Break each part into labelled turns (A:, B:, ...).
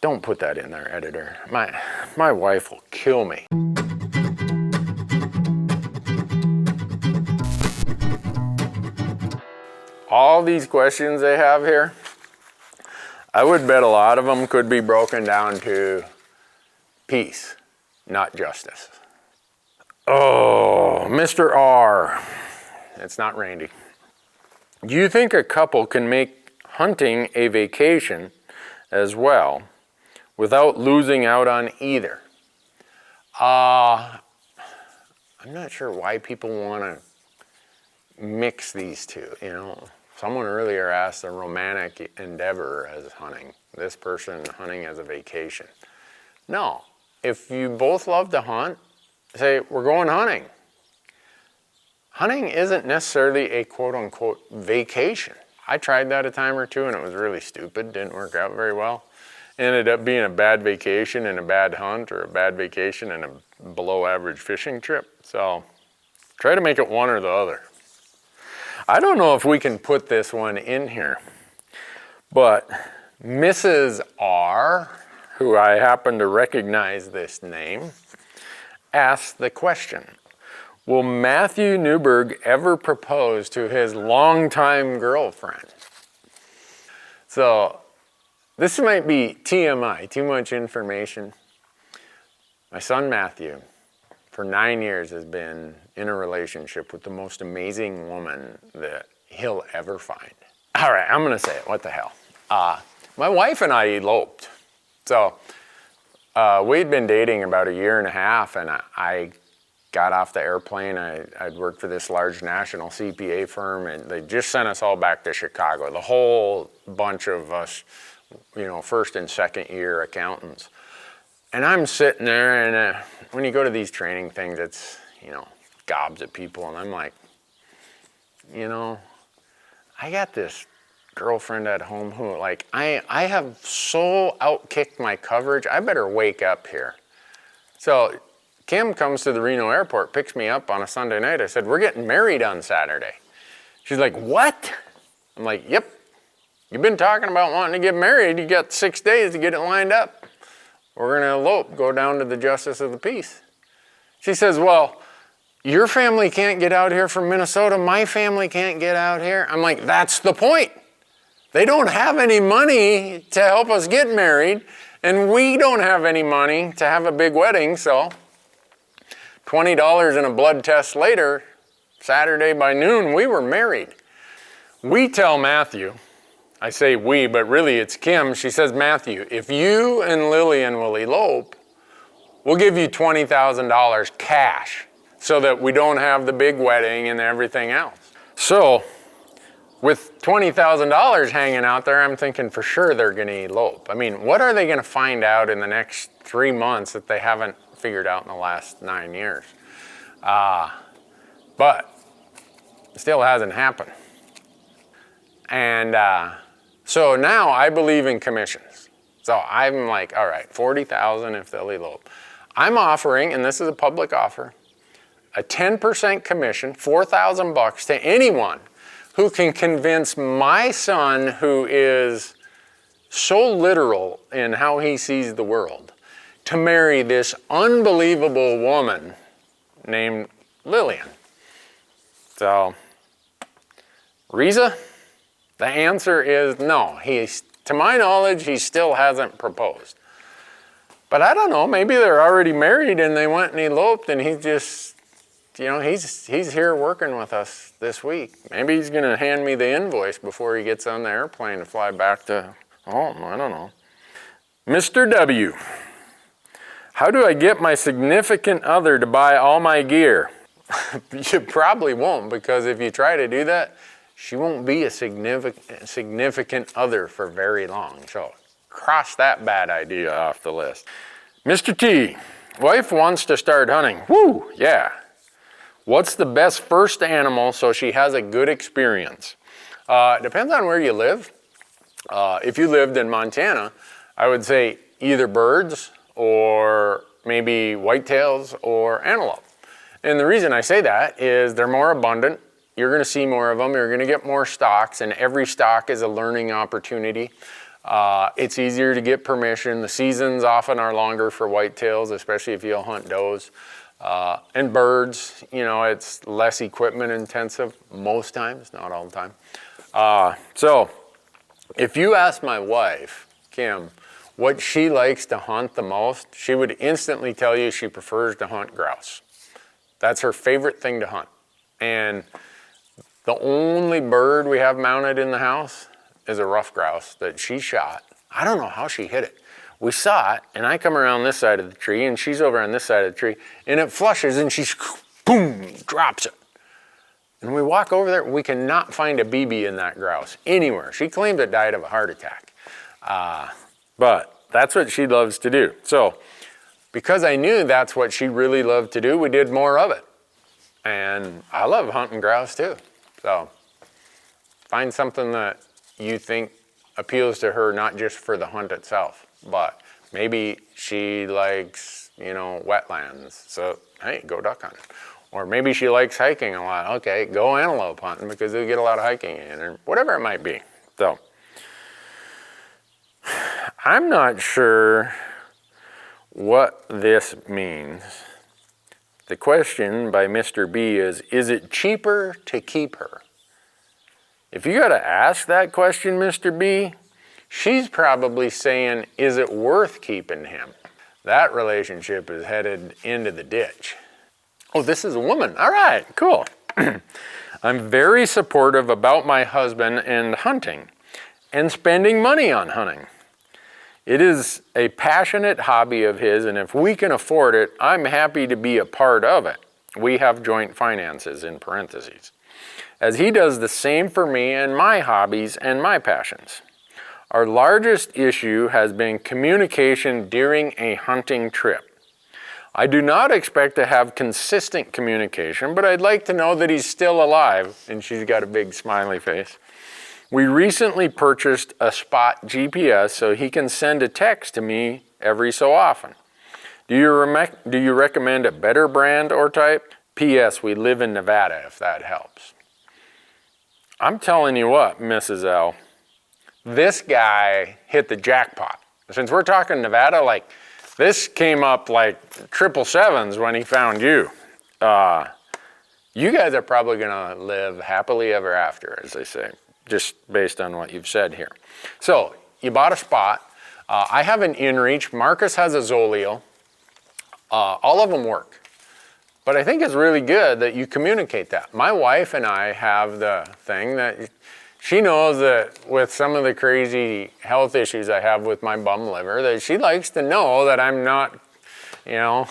A: Don't put that in there, editor. My wife will kill me. All these questions they have here, I would bet a lot of them could be broken down to peace, not justice. Oh, Mr. R. It's not Randy. Do you think a couple can make hunting a vacation as well without losing out on either? I'm not sure why people want to mix these two, you know. Someone earlier asked a romantic endeavor as hunting. This person hunting as a vacation. No, if you both love to hunt, say, we're going hunting. Hunting isn't necessarily a quote-unquote vacation. I tried that a time or two and it was really stupid, didn't work out very well. Ended up being a bad vacation and a bad hunt, or a bad vacation and a below average fishing trip. So try to make it one or the other. I don't know if we can put this one in here, but Mrs. R, who I happen to recognize this name, asked the question, will Matthew Newberg ever propose to his longtime girlfriend? So this might be TMI, too much information. My son Matthew, for 9 years, has been in a relationship with the most amazing woman that he'll ever find. All right, I'm gonna say it, what the hell. My wife and I eloped. So we'd been dating about 1.5 years, and I got off the airplane. I'd worked for this large national CPA firm, and they just sent us all back to Chicago. The whole bunch of us, you know, first and second year accountants. And I'm sitting there, and when you go to these training things, it's, you know, gobs of people, and I'm like, you know, I got this girlfriend at home who, like, I have so outkicked my coverage, I better wake up here. So Kim comes to the Reno airport, picks me up on a Sunday night. I said, we're getting married on Saturday. She's like, what? I'm like, yep. You've been talking about wanting to get married. You got 6 days to get it lined up. We're gonna elope, go down to the Justice of the Peace. She says, well, your family can't get out here from Minnesota. My family can't get out here. I'm like, that's the point. They don't have any money to help us get married, and we don't have any money to have a big wedding, so $20 and a blood test later, Saturday by noon, we were married. We tell Matthew, I say we, but really it's Kim. She says, Matthew, if you and Lillian will elope, we'll give you $20,000 cash so that we don't have the big wedding and everything else. So with $20,000 hanging out there, I'm thinking for sure they're gonna elope. I mean, what are they gonna find out in the next 3 months that they haven't figured out in the last 9 years? But it still hasn't happened. And so now I believe in commissions. So I'm like, all right, $40,000 if they'll elope. I'm offering, and this is a public offer, a 10% commission, $4,000 to anyone who can convince my son, who is so literal in how he sees the world, to marry this unbelievable woman named Lillian. So, Riza, the answer is no. To my knowledge, he still hasn't proposed. But I don't know, maybe they're already married and they went and eloped, and he's just, you know, he's here working with us this week. Maybe he's gonna hand me the invoice before he gets on the airplane to fly back to home, I don't know. Mr. W, how do I get my significant other to buy all my gear? You probably won't, because if you try to do that, she won't be a significant other for very long. So cross that bad idea off the list. Mr. T, wife wants to start hunting. Woo, yeah. What's the best first animal so she has a good experience? Depends on where you live. If you lived in Montana, I would say either birds or maybe whitetails or antelope. And the reason I say that is they're more abundant. You're gonna see more of them. You're gonna get more stocks, and every stock is a learning opportunity. It's easier to get permission. The seasons often are longer for whitetails, especially if you'll hunt does. And birds, you know, it's less equipment intensive most times, not all the time. So if you ask my wife, Kim, what she likes to hunt the most, she would instantly tell you she prefers to hunt grouse. That's her favorite thing to hunt. And the only bird we have mounted in the house is a ruffed grouse that she shot. I don't know how she hit it. We saw it, and I come around this side of the tree, and she's over on this side of the tree, and it flushes, and she, boom, drops it. And we walk over there, we cannot find a BB in that grouse anywhere. She claims it died of a heart attack. But that's what she loves to do. So because I knew that's what she really loved to do, we did more of it. And I love hunting grouse too. So find something that you think appeals to her, not just for the hunt itself, but maybe she likes, you know, wetlands. So, hey, go duck hunting. Or maybe she likes hiking a lot. Okay, go antelope hunting because they get a lot of hiking in, or whatever it might be. So I'm not sure what this means. The question by Mr. B is it cheaper to keep her? If you gotta ask that question, Mr. B, she's probably saying, is it worth keeping him? That relationship is headed into the ditch. Oh, this is a woman. All right, cool. I'm very supportive about my husband and hunting and spending money on hunting. It is a passionate hobby of his, and if we can afford it, I'm happy to be a part of it. We have joint finances, in parentheses, as he does the same for me and my hobbies and my passions. Our largest issue has been communication during a hunting trip. I do not expect to have consistent communication, but I'd like to know that he's still alive, and she's got a big smiley face. We recently purchased a spot GPS so he can send a text to me every so often. Do you recommend a better brand or type? P.S. We live in Nevada, if that helps. I'm telling you what, Mrs. L, this guy hit the jackpot. Since we're talking Nevada, like, this came up like 777s when he found you. You guys are probably gonna live happily ever after, as they say, just based on what you've said here. So you bought a spot. I have an inReach. Marcus has a Zoleo. All of them work. But I think it's really good that you communicate that. My wife and I have the thing that she knows that with some of the crazy health issues I have with my bum liver, that she likes to know that I'm not, you know,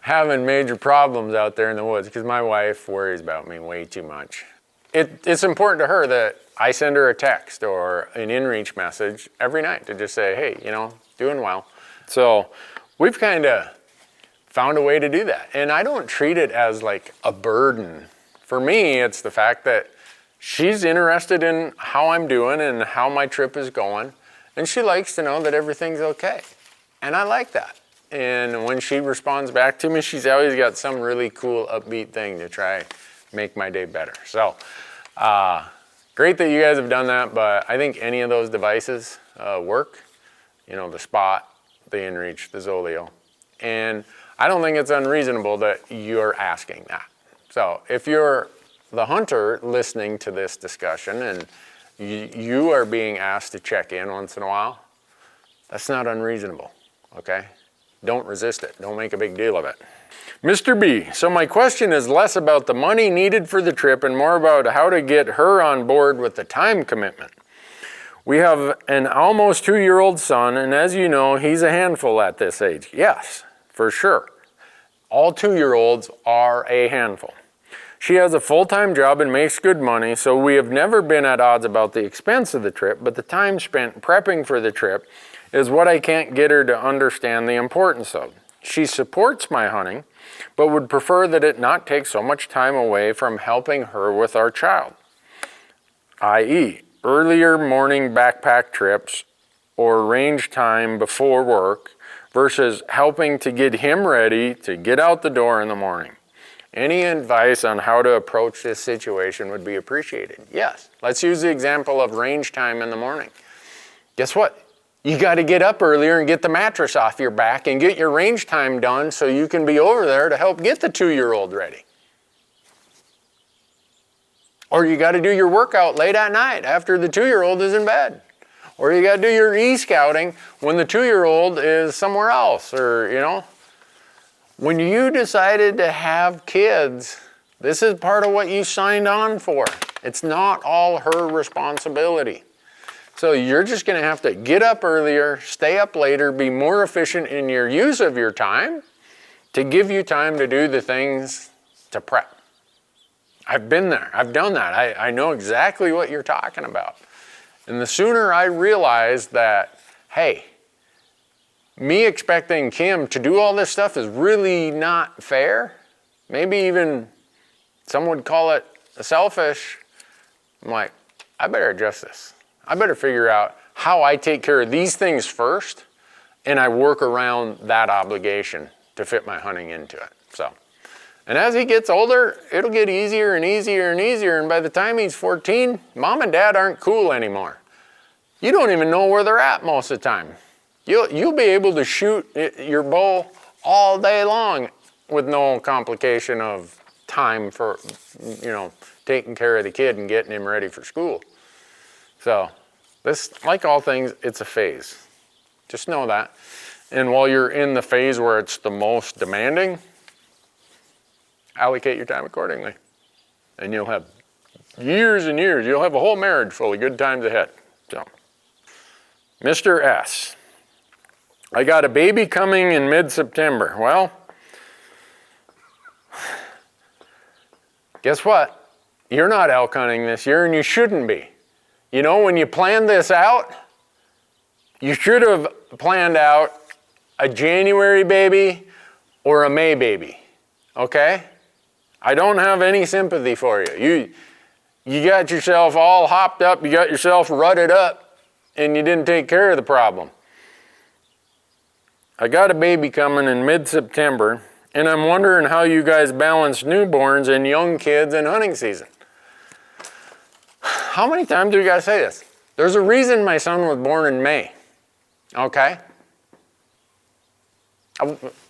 A: having major problems out there in the woods, because my wife worries about me way too much. It's important to her that I send her a text or an inReach message every night to just say, hey, you know, doing well. So we've kind of found a way to do that. And I don't treat it as like a burden. For me, it's the fact that she's interested in how I'm doing and how my trip is going. And she likes to know that everything's okay. And I like that. And when she responds back to me, she's always got some really cool upbeat thing to try make my day better. So great that you guys have done that, but I think any of those devices work. You know, the Spot, the inReach, the Zoleo. And I don't think it's unreasonable that you're asking that. So if you're the hunter listening to this discussion and you are being asked to check in once in a while, that's not unreasonable, okay? Don't resist it. Don't make a big deal of it. Mr. B, so my question is less about the money needed for the trip and more about how to get her on board with the time commitment. We have an almost 2-year-old son, and as you know, he's a handful at this age. Yes, for sure. All 2-year-olds are a handful. She has a full-time job and makes good money, so we have never been at odds about the expense of the trip, but the time spent prepping for the trip is what I can't get her to understand the importance of. She supports my hunting, but would prefer that it not take so much time away from helping her with our child, i.e., earlier morning backpack trips or range time before work versus helping to get him ready to get out the door in the morning. Any advice on how to approach this situation would be appreciated. Yes, let's use the example of range time in the morning. guess what? You got to get up earlier and get the mattress off your back and get your range time done so you can be over there to help get the 2-year-old ready. Or you got to do your workout late at night after the 2-year-old is in bed. Or you got to do your e-scouting when the 2-year-old is somewhere else, or, you know. When you decided to have kids, this is part of what you signed on for. It's not all her responsibility. So you're just going to have to get up earlier, stay up later, be more efficient in your use of your time to give you time to do the things to prep. I've been there. I've done that. I know exactly what you're talking about. And the sooner I realized that, hey, me expecting Kim to do all this stuff is really not fair, maybe even some would call it selfish, I'm like, I better adjust this. I better figure out how I take care of these things first, and I work around that obligation to fit my hunting into it. So, and as he gets older, it'll get easier and easier and easier, and by the time he's 14, mom and dad aren't cool anymore. You don't even know where they're at most of the time. You'll be able to shoot your bow all day long with no complication of time for, you know, taking care of the kid and getting him ready for school. So this, like all things, it's a phase. Just know that. And while you're in the phase where it's the most demanding, allocate your time accordingly. And you'll have years and years. You'll have a whole marriage full of good times ahead. So, Mr. S. I got a baby coming in mid-September. Well, guess what? You're not elk hunting this year, and you shouldn't be. You know, when you planned this out, you should have planned out a January baby or a May baby, okay? I don't have any sympathy for you. You got yourself all hopped up, you got yourself rutted up, and you didn't take care of the problem. I got a baby coming in mid-September, and I'm wondering how you guys balance newborns and young kids in hunting season. How many times do you guys say this? There's a reason my son was born in May, okay?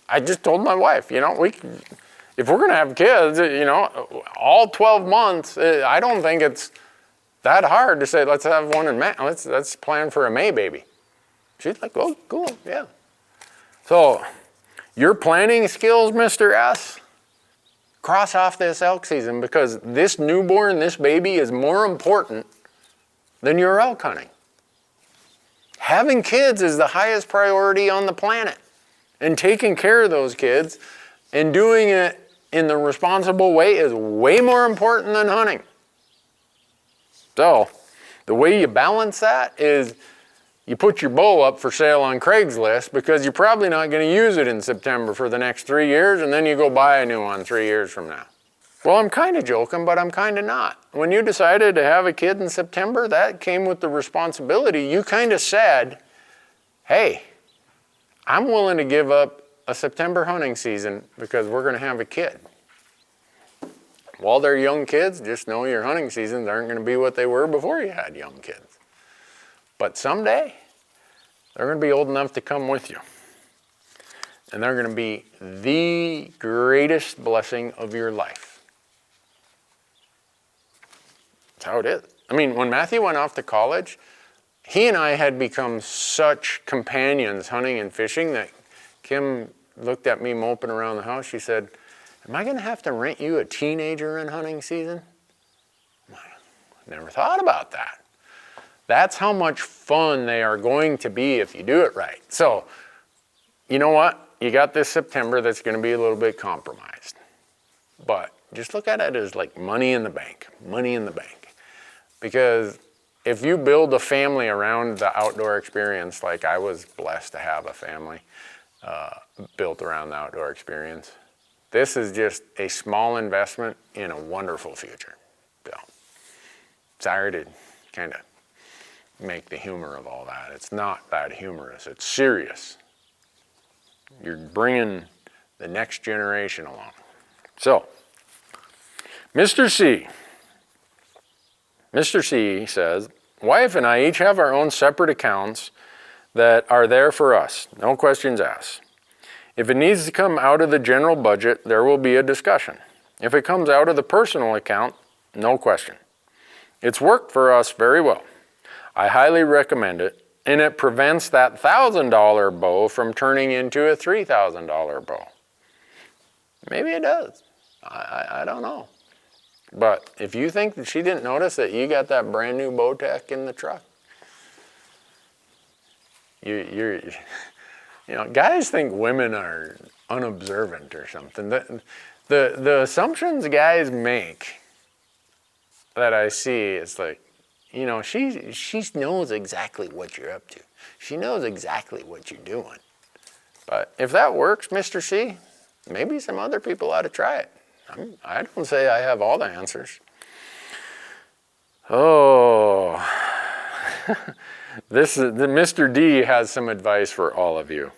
A: I just told my wife, you know, if we're gonna have kids, you know, all 12 months, I don't think it's that hard to say, let's have one in May, let's plan for a May baby. She's like, oh, cool, yeah. So, your planning skills, Mr. S, cross off this elk season, because this newborn, this baby is more important than your elk hunting. Having kids is the highest priority on the planet. And taking care of those kids and doing it in the responsible way is way more important than hunting. So, the way you balance that is you put your bow up for sale on Craigslist, because you're probably not going to use it in September for the next 3 years, and then you go buy a new one 3 years from now. Well, I'm kind of joking, but I'm kind of not. When you decided to have a kid in September, that came with the responsibility. You kind of said, hey, I'm willing to give up a September hunting season because we're going to have a kid. While they're young kids, just know your hunting seasons aren't going to be what they were before you had young kids. But someday, they're going to be old enough to come with you. And they're going to be the greatest blessing of your life. That's how it is. I mean, when Matthew went off to college, he and I had become such companions hunting and fishing that Kim looked at me moping around the house. She said, am I going to have to rent you a teenager in hunting season? I never thought about that. That's how much fun they are going to be if you do it right. So, you know what? You got this September that's going to be a little bit compromised. But just look at it as like money in the bank, money in the bank. Because if you build a family around the outdoor experience, like I was blessed to have a family built around the outdoor experience, this is just a small investment in a wonderful future. So, sorry to kind of make the humor of all that. It's not that humorous, it's serious. You're bringing the next generation along. So, Mr. C says, wife and I each have our own separate accounts that are there for us, no questions asked. If it needs to come out of the general budget, there will be a discussion. If it comes out of the personal account, no question. It's worked for us very well. I highly recommend it, and it prevents that $1,000 bow from turning into a $3,000 bow. Maybe it does. I don't know. But if you think that she didn't notice that you got that brand new Bowtech in the truck, you know, guys think women are unobservant or something. The assumptions guys make that I see is like, you know, she knows exactly what you're up to. She knows exactly what you're doing. But if that works, Mr. C, maybe some other people ought to try it. I don't say I have all the answers. Oh, Mr. D has some advice for all of you.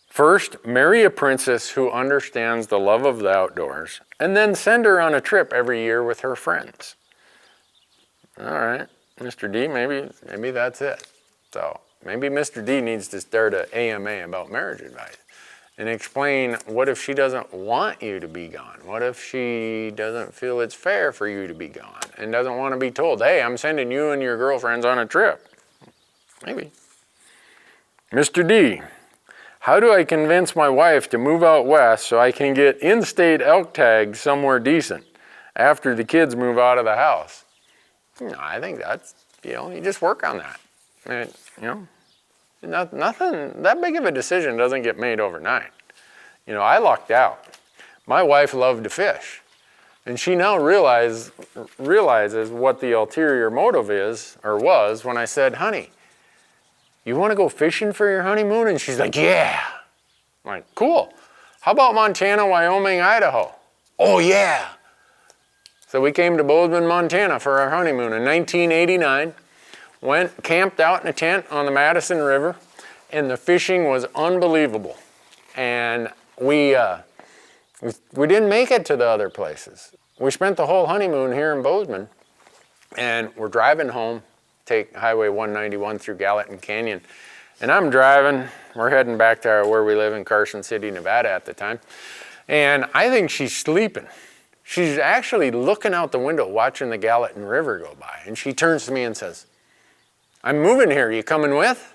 A: First, marry a princess who understands the love of the outdoors, and then send her on a trip every year with her friends. All right, Mr. D, maybe that's it. So maybe Mr. D needs to start an AMA about marriage advice and explain, what if she doesn't want you to be gone? What if she doesn't feel it's fair for you to be gone and doesn't want to be told, hey, I'm sending you and your girlfriends on a trip? Maybe. Mr. D, how do I convince my wife to move out west so I can get in-state elk tags somewhere decent after the kids move out of the house? You know, I think that's, you know, you just work on that. And, you know, nothing, that big of a decision doesn't get made overnight. You know, I lucked out. My wife loved to fish, and she now realizes what the ulterior motive is, or was, when I said, honey, you want to go fishing for your honeymoon? And she's like, yeah. I'm like, cool. How about Montana, Wyoming, Idaho? Oh, yeah. So we came to Bozeman, Montana for our honeymoon in 1989. Went, camped out in a tent on the Madison River, and the fishing was unbelievable. And we didn't make it to the other places. We spent the whole honeymoon here in Bozeman, and we're driving home, take Highway 191 through Gallatin Canyon. And I'm driving, we're heading back to where we live in Carson City, Nevada at the time. And I think she's sleeping. She's actually looking out the window, watching the Gallatin River go by. And she turns to me and says, I'm moving here, you coming with?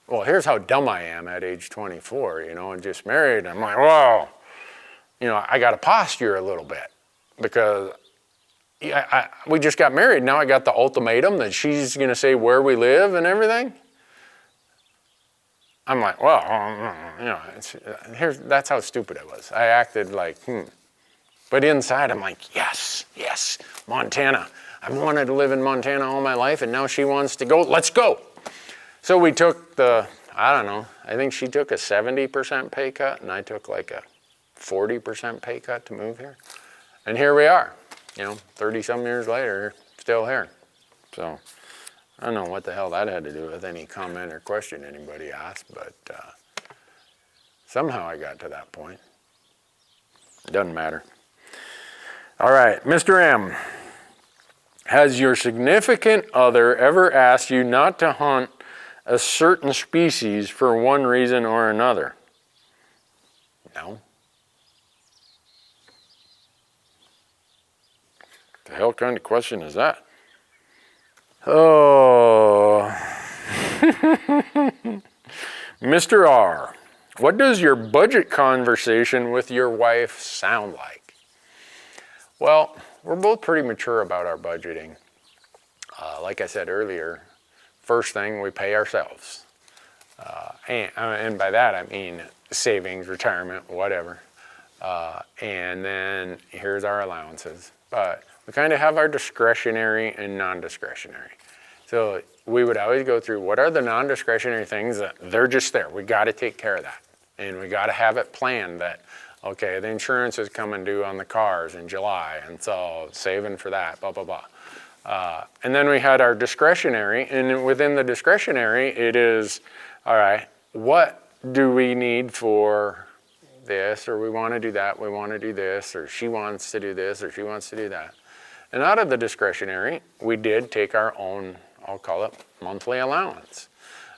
A: Well, here's how dumb I am at age 24, you know, and just married. I'm like, whoa, you know, I got to posture a little bit because we just got married. Now I got the ultimatum that she's going to say where we live and everything. I'm like, well, you know, that's how stupid I was. I acted like, But inside I'm like, yes, Montana. I've wanted to live in Montana all my life, and now she wants to go, let's go. So we took I don't know, I think she took a 70% pay cut, and I took like a 40% pay cut to move here. And here we are, you know, 30-some years later, still here. So I don't know what the hell that had to do with any comment or question anybody asked, but somehow I got to that point. It doesn't matter. All right, Mr. M. Has your significant other ever asked you not to hunt a certain species for one reason or another? No. The hell kind of question is that? Oh. Mr. R, what does your budget conversation with your wife sound like? Well, we're both pretty mature about our budgeting. Like I said earlier, first thing, we pay ourselves. And by that I mean savings, retirement, whatever. And then here's our allowances. But we kind of have our discretionary and non-discretionary. So we would always go through what are the non-discretionary things that they're just there. We got to take care of that. And we got to have it planned that, okay, the insurance is coming due on the cars in July, and so saving for that, blah, blah, blah. And then we had our discretionary, and within the discretionary, it is, all right, what do we need for this, or we want to do that, we want to do this, or she wants to do this, or she wants to do that. And out of the discretionary, we did take our own, I'll call it monthly allowance.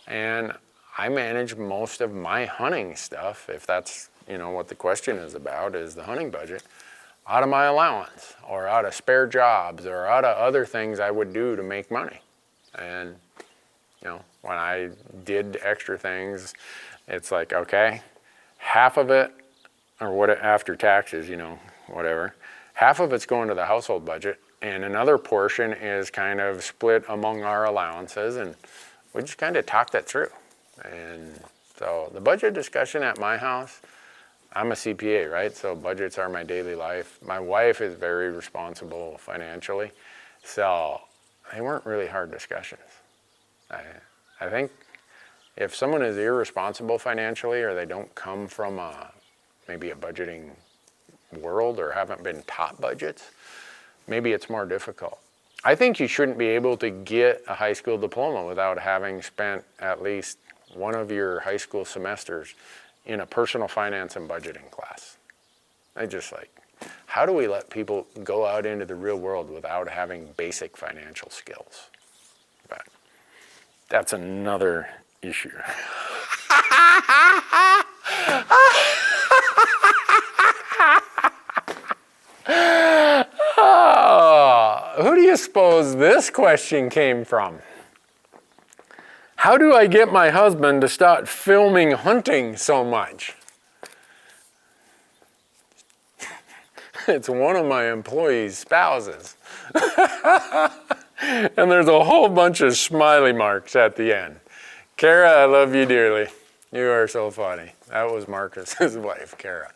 A: And I manage most of my hunting stuff, if that's, what the question is about, is the hunting budget, out of my allowance or out of spare jobs or out of other things I would do to make money. And, when I did extra things, it's like, okay, half of it, or what after taxes, whatever, half of it's going to the household budget, and another portion is kind of split among our allowances, and we just kind of talk that through. And so the budget discussion at my house, I'm a CPA, right? So budgets are my daily life. My wife is very responsible financially, so they weren't really hard discussions. I think if someone is irresponsible financially, or they don't come from maybe a budgeting world or haven't been taught budgets, maybe it's more difficult. I think you shouldn't be able to get a high school diploma without having spent at least one of your high school semesters in a personal finance and budgeting class. I just how do we let people go out into the real world without having basic financial skills? But that's another issue. Who do you suppose this question came from? How do I get my husband to stop filming hunting so much? It's one of my employees' spouses. And there's a whole bunch of smiley marks at the end. Kara, I love you dearly. You are so funny. That was Marcus's wife, Kara.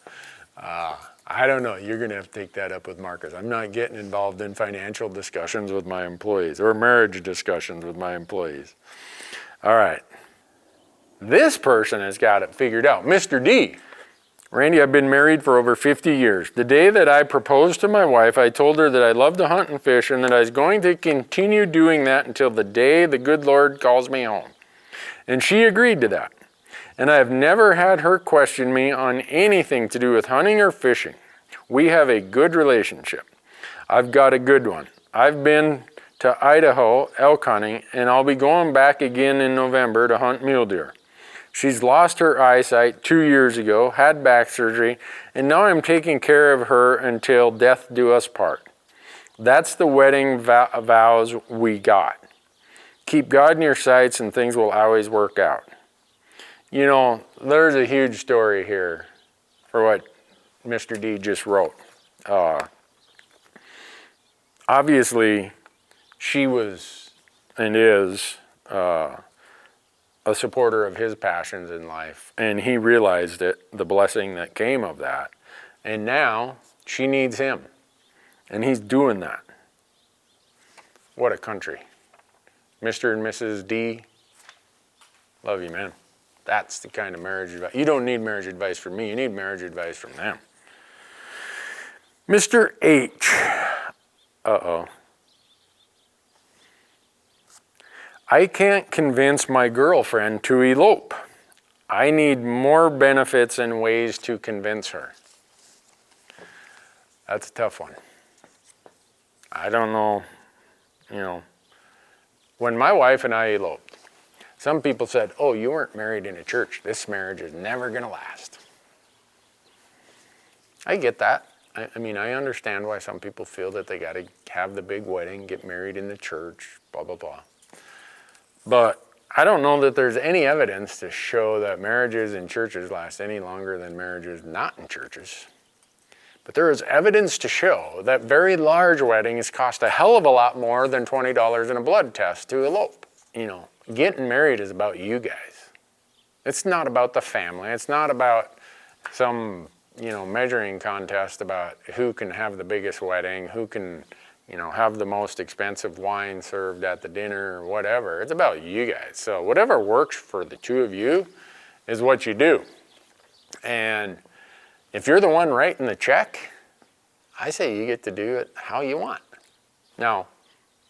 A: I don't know. You're going to have to take that up with Marcus. I'm not getting involved in financial discussions with my employees or marriage discussions with my employees. All right. This person has got it figured out. Mr. D. Randy, I've been married for over 50 years. The day that I proposed to my wife, I told her that I love to hunt and fish and that I was going to continue doing that until the day the good Lord calls me home. And she agreed to that. And I have never had her question me on anything to do with hunting or fishing. We have a good relationship. I've got a good one. I've been to Idaho elk hunting, and I'll be going back again in November to hunt mule deer. She's lost her eyesight 2 years ago, had back surgery, and now I'm taking care of her until death do us part. That's the wedding vows we got. Keep God in your sights and things will always work out. There's a huge story here for what Mr. D just wrote. Obviously, she was and is a supporter of his passions in life, and he realized it, the blessing that came of that, and now she needs him, and he's doing that. What a country. Mr. and Mrs. D, love you, man. That's the kind of marriage advice. You don't need marriage advice from me. You need marriage advice from them. Mr. H. I can't convince my girlfriend to elope. I need more benefits and ways to convince her. That's a tough one. I don't know, when my wife and I eloped, some people said, oh, you weren't married in a church. This marriage is never going to last. I get that. I mean, I understand why some people feel that they got to have the big wedding, get married in the church, blah, blah, blah. But I don't know that there's any evidence to show that marriages in churches last any longer than marriages not in churches. But there is evidence to show that very large weddings cost a hell of a lot more than $20 in a blood test to elope. Getting married is about you guys. It's not about the family. It's not about some, measuring contest about who can have the biggest wedding, who can, have the most expensive wine served at the dinner or whatever. It's about you guys. So whatever works for the two of you is what you do. And if you're the one writing the check, I say you get to do it how you want. Now,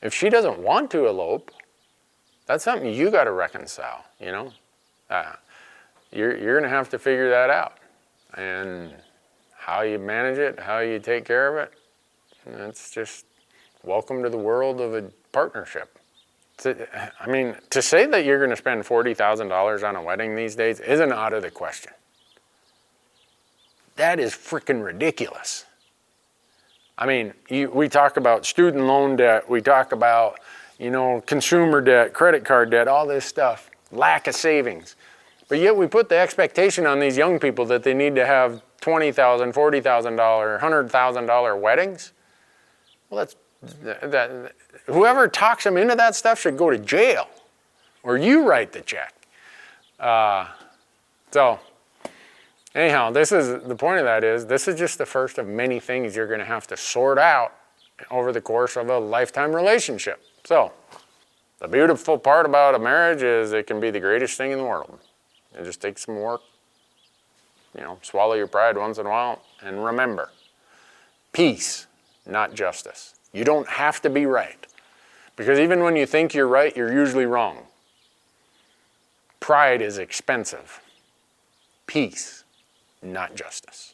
A: if she doesn't want to elope, that's something you got to reconcile, You're going to have to figure that out. And how you manage it, how you take care of it, that's just welcome to the world of a partnership. I mean, to say that you're going to spend $40,000 on a wedding these days isn't out of the question. That is freaking ridiculous. I mean, we talk about student loan debt, we talk about, you know, consumer debt, credit card debt, all this stuff, lack of savings. But yet we put the expectation on these young people that they need to have $20,000, $40,000, $100,000 weddings. Well, whoever talks them into that stuff should go to jail, or you write the check. So anyhow, the point of that is, this is just the first of many things you're going to have to sort out over the course of a lifetime relationship. So the beautiful part about a marriage is it can be the greatest thing in the world. It just takes some work. You know, swallow your pride once in a while, and remember, peace, not justice. You don't have to be right, because even when you think you're right, you're usually wrong. Pride is expensive. Peace, not justice.